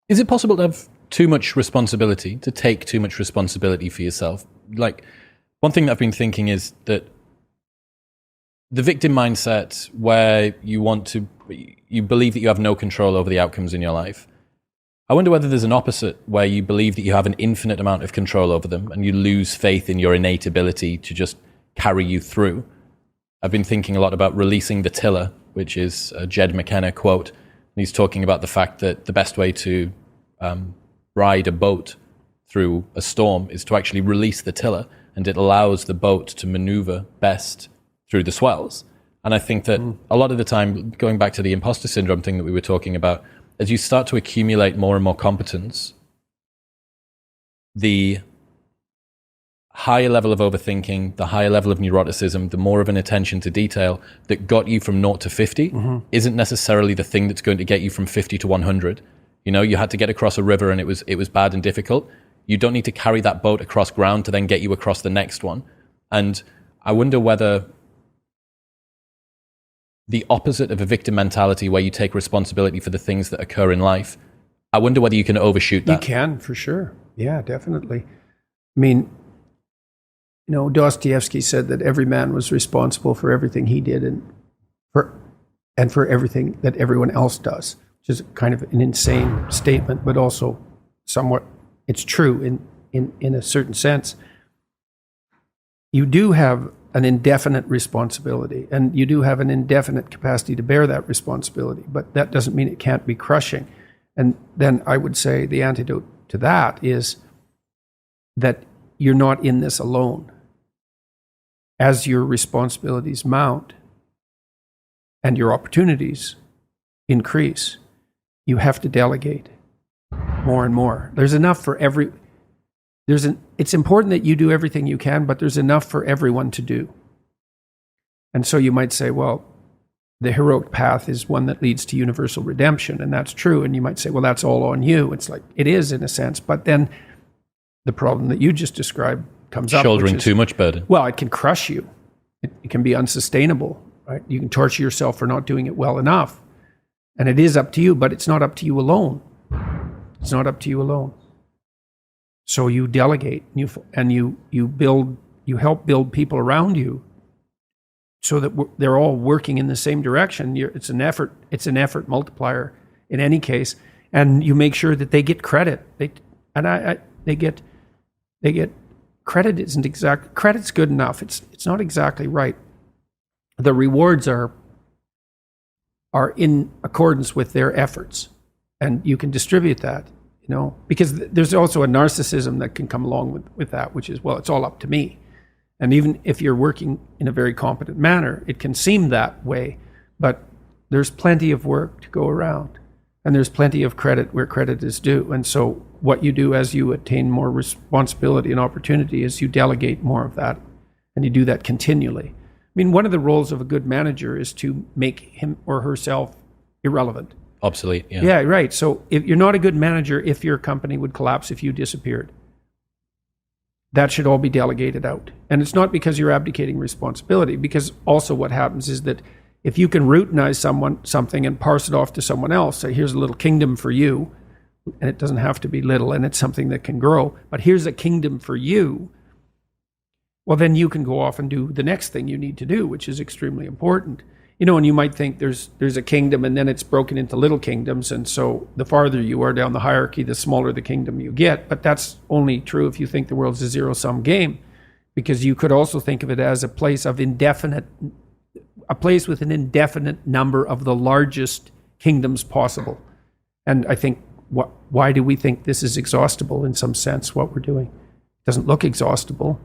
Is it possible to have too much responsibility, to take too much responsibility for yourself? Like, one thing that I've been thinking is that the victim mindset, where you believe that you have no control over the outcomes in your life. I wonder whether there's an opposite, where you believe that you have an infinite amount of control over them and you lose faith in your innate ability to just carry you through. I've been thinking a lot about releasing the tiller, which is a Jed McKenna quote. And he's talking about the fact that the best way to ride a boat through a storm is to actually release the tiller, and it allows the boat to maneuver best through the swells. And I think that a lot of the time, going back to the imposter syndrome thing that we were talking about, as you start to accumulate more and more competence, the higher level of overthinking, the higher level of neuroticism, the more of an attention to detail that got you from 0 to 50 isn't necessarily the thing that's going to get you from 50 to 100. You know, you had to get across a river and it was bad and difficult. You don't need to carry that boat across ground to then get you across the next one. And I wonder whether the opposite of a victim mentality, where you take responsibility for the things that occur in life, I wonder whether you can overshoot that. You can, for sure. Yeah, definitely. I mean, you know, Dostoevsky said that every man was responsible for everything he did and for everything that everyone else does, which is kind of an insane statement, but also somewhat, it's true in a certain sense. You do have an indefinite responsibility, and you do have an indefinite capacity to bear that responsibility, but that doesn't mean it can't be crushing. And then I would say the antidote to that is that you're not in this alone. As your responsibilities mount and your opportunities increase, you have to delegate more and more. There's enough for it's important that you do everything you can, but there's enough for everyone to do. And so you might say, well, the heroic path is one that leads to universal redemption, and that's true. And you might say, well, that's all on you. It's like, it is in a sense, but then the problem that you just described comes up. Shouldering too much burden. Well, it can crush you. It can be unsustainable, right? You can torture yourself for not doing it well enough. And it is up to you, but it's not up to you alone. It's not up to you alone. So you delegate and you help build people around you so that they're all working in the same direction. It's an effort multiplier in any case, and you make sure that they get credit. They get credit. Isn't exact credit's good enough. It's not exactly right. The rewards are in accordance with their efforts, and you can distribute that. You know, because there's also a narcissism that can come along with that, which is, well, it's all up to me. And even if you're working in a very competent manner, it can seem that way, but there's plenty of work to go around, and there's plenty of credit where credit is due. And so what you do as you attain more responsibility and opportunity is you delegate more of that, and you do that continually. I mean, one of the roles of a good manager is to make him or herself irrelevant. Obsolete, yeah. Yeah, right. So if you're not a good manager, if your company would collapse if you disappeared, that should all be delegated out. And it's not because you're abdicating responsibility, because also what happens is that if you can routinize something and parse it off to someone else, say, here's a little kingdom for you, and it doesn't have to be little, and it's something that can grow, but here's a kingdom for you, well, then you can go off and do the next thing you need to do, which is extremely important. You know, and you might think there's a kingdom and then it's broken into little kingdoms. And so the farther you are down the hierarchy, the smaller the kingdom you get. But that's only true if you think the world's a zero-sum game, because you could also think of it as a place with an indefinite number of the largest kingdoms possible. And I think, why do we think this is exhaustible in some sense, what we're doing? It doesn't look exhaustible.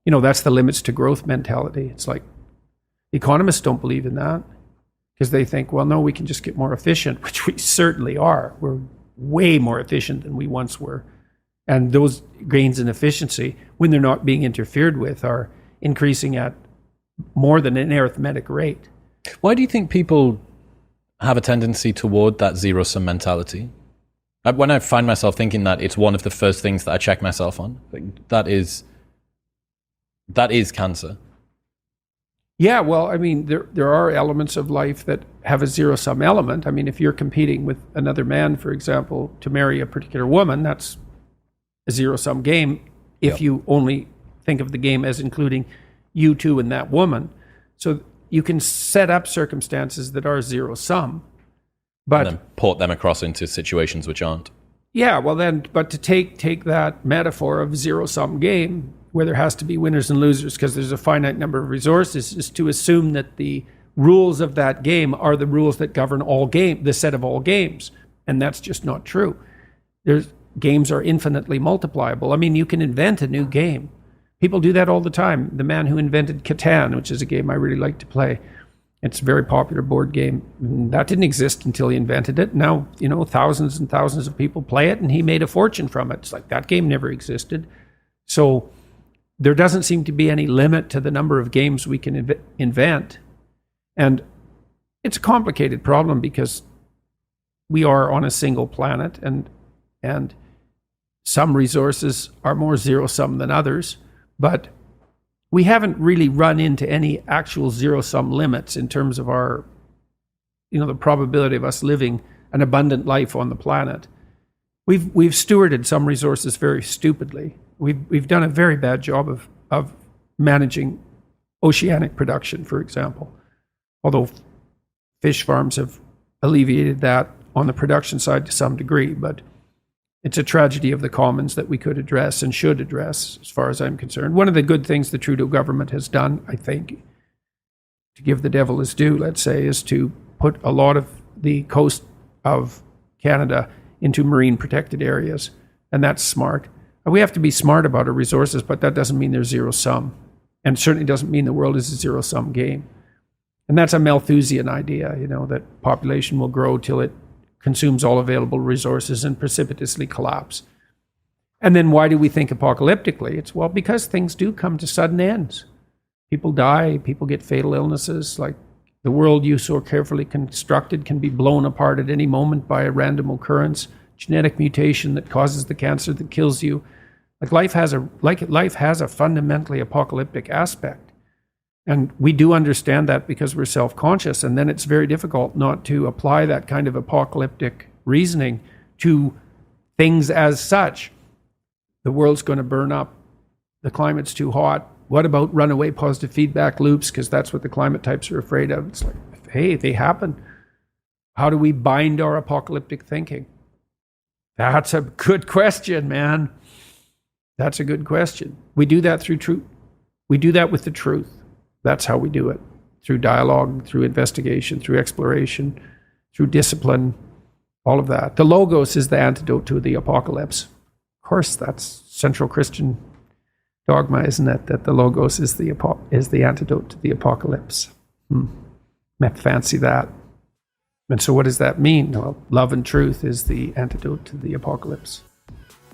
You know, that's the limits to growth mentality. It's like, economists don't believe in that, because they think, well, no, we can just get more efficient, which we certainly are. We're way more efficient than we once were. And those gains in efficiency, when they're not being interfered with, are increasing at more than an arithmetic rate. Why do you think people have a tendency toward that zero-sum mentality? When I find myself thinking that, it's one of the first things that I check myself on. That is cancer. Yeah, well, I mean, there are elements of life that have a zero-sum element. I mean, if you're competing with another man, for example, to marry a particular woman, that's a zero-sum game if you only think of the game as including you two and that woman. So you can set up circumstances that are zero-sum, but and then port them across into situations which aren't. Yeah, well then, but to take that metaphor of zero-sum game, where there has to be winners and losers because there's a finite number of resources, is to assume that the rules of that game are the rules that govern the set of all games. And that's just not true. Games are infinitely multipliable. I mean, you can invent a new game. People do that all the time. The man who invented Catan, which is a game I really like to play, it's a very popular board game. That didn't exist until he invented it. Now, thousands and thousands of people play it, and he made a fortune from it. It's like that game never existed. So there doesn't seem to be any limit to the number of games we can invent. And it's a complicated problem because we are on a single planet, and some resources are more zero-sum than others, but we haven't really run into any actual zero-sum limits in terms of our, the probability of us living an abundant life on the planet. We've stewarded some resources very stupidly. We've done a very bad job of managing oceanic production, for example. Although fish farms have alleviated that on the production side to some degree, but it's a tragedy of the commons that we could address and should address, as far as I'm concerned. One of the good things the Trudeau government has done, I think, to give the devil his due, let's say, is to put a lot of the coast of Canada into marine protected areas, and that's smart. We have to be smart about our resources, but that doesn't mean they're zero-sum, and certainly doesn't mean the world is a zero-sum game. And that's a Malthusian idea, that population will grow till it consumes all available resources and precipitously collapse. And then why do we think apocalyptically? It's, well, because things do come to sudden ends. People die, people get fatal illnesses, like the world you so carefully constructed can be blown apart at any moment by a random occurrence, genetic mutation that causes the cancer that kills you. Life has a fundamentally apocalyptic aspect. And we do understand that because we're self-conscious, and then it's very difficult not to apply that kind of apocalyptic reasoning to things as such. The world's going to burn up. The climate's too hot. What about runaway positive feedback loops? Because that's what the climate types are afraid of. It's like, hey, they happen. How do we bind our apocalyptic thinking? That's a good question, man. That's a good question. We do that through truth. We do that with the truth. That's how we do it. Through dialogue, through investigation, through exploration, through discipline, all of that. The logos is the antidote to the apocalypse. Of course, that's central Christian dogma, isn't it? That the logos is the antidote to the apocalypse. Fancy that. And so what does that mean? Well, love and truth is the antidote to the apocalypse.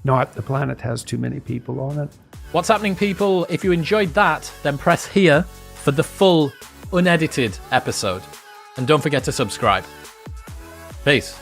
Not the planet has too many people on it. What's happening, people? If you enjoyed that, then press here for the full, unedited episode. And don't forget to subscribe. Peace.